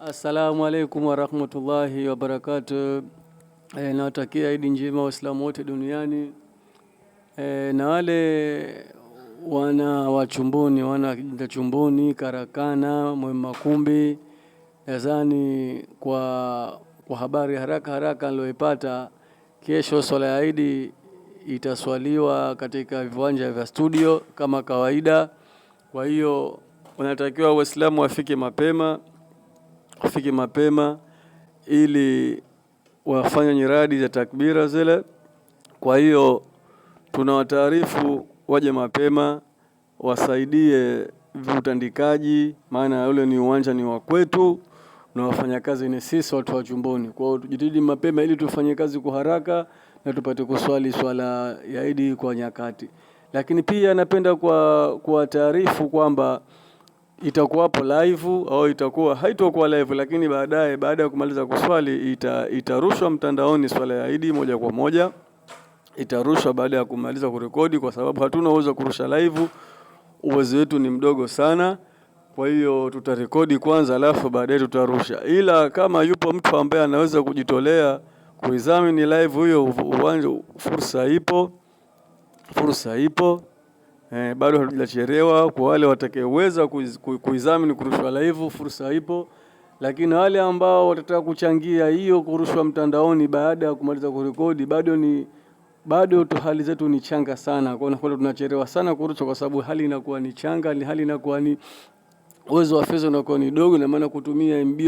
Assalamu alaikum warahmatullahi wabarakatuh. Nawatakia Idi njema Waislamu wote duniani. Na wale wana wachumbuni, wana Chumbuni, Karakana, Mwemakumbi, nadhani kwa habari haraka niloipata, kesho swala ya Idi itaswaliwa katika viwanja vya studio kama kawaida. Kwa hiyo wanatakiwa Waislamu wafike mapema ili wafanye nyiradi za takbira zile. Kwa hiyo tunawataarifu waje mapema, wasaidie utandikaji, maana ule ni uwanja ni wa kwetu na wafanyakazi ni sisi watu wa Chumbuni. Kwa hiyo tujitahidi mapema ili tufanye kazi kwa haraka na tupate kuswali swala ya Idi kwa nyakati. Lakini pia napenda kwa taarifu kwamba itakuwa hapo live au haitakuwa live, lakini baada ya kumaliza kuswali itarushwa mtandaoni swala ya Idi moja kwa moja. Itarushwa baada ya kumaliza kurekodi, kwa sababu hatuna uwezo kurusha live, uwezo wetu ni mdogo sana. Kwa hiyo tutarekodi kwanza alafu baadaye tutarusha. Ila kama yupo mtu ambaye anaweza kujitolea kuizamini live huyo uwanja, fursa ipo. Bado hatujachelewa. Kwa wale watakaoweza kuizamini kurushwa live, fursa ipo. Lakini wale ambao watataka kuchangia hiyo kurushwa mtandaoni baada ya kumaliza kurekodi, bado hali zetu ni changa sana. Kwa hiyo tunachelewa sana kurushwa, kwa sababu hali inakuwa ni changa, hali inakuwa ni uwezo wa fedha unakuwa ni dogo, na maana kutumia MB,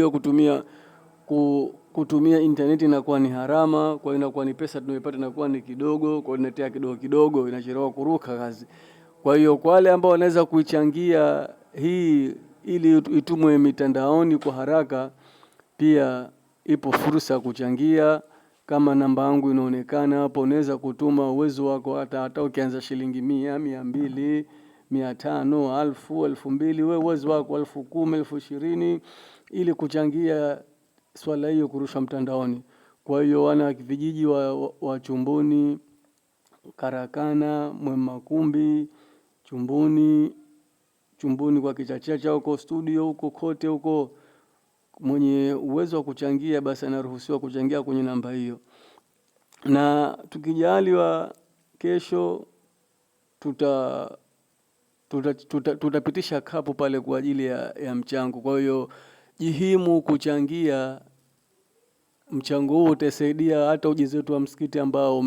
kutumia internet inakuwa ni harama. Kwa hiyo inakuwa ni pesa tunayopata inakuwa ni kidogo, kwa hiyo inatia kidogo inachelewa kuruka kazi. Kwa hiyo kwa wale ambao wanaweza kuichangia hii ili itumwe mitandaoni kwa haraka, pia ipo fursa ya kuchangia. Kama namba yangu inaonekana hapo, unaweza kutuma uwezo wako, hata ukianza shilingi 100, 200, 500, 1000, 2000, wewe uwezo wako 10,000, 20,000 ili kuchangia swala hiyo kurusha mtandaoni. Kwa hiyo wana vijiji wa Chumbuni, Karakana, Mwemakumbi, Chumbuni kwa Kichachacha huko studio huko kote huko, mwenye uwezo wa kuchangia basi anaruhusiwa kuchangia kwenye namba hiyo. Na tukijaliwa kesho tutapitisha kapu pale kwa ajili ya mchango. Kwa hiyo jihimu kuchangia. Mchango huo utasaidia hata ujenzi wetu wa msikiti ambao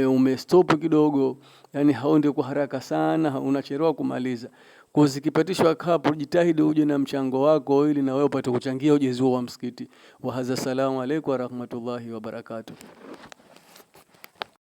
umestop kidogo, yani hauendi kwa haraka sana, unachelewa kumaliza. Kwa zikipatishwa kapu, jitahidi uje na mchango wako ili na wewe upate kuchangia ujenzi wa msikiti. Wa hadha, salamu alaykum wa rahmatullahi wa barakatuh.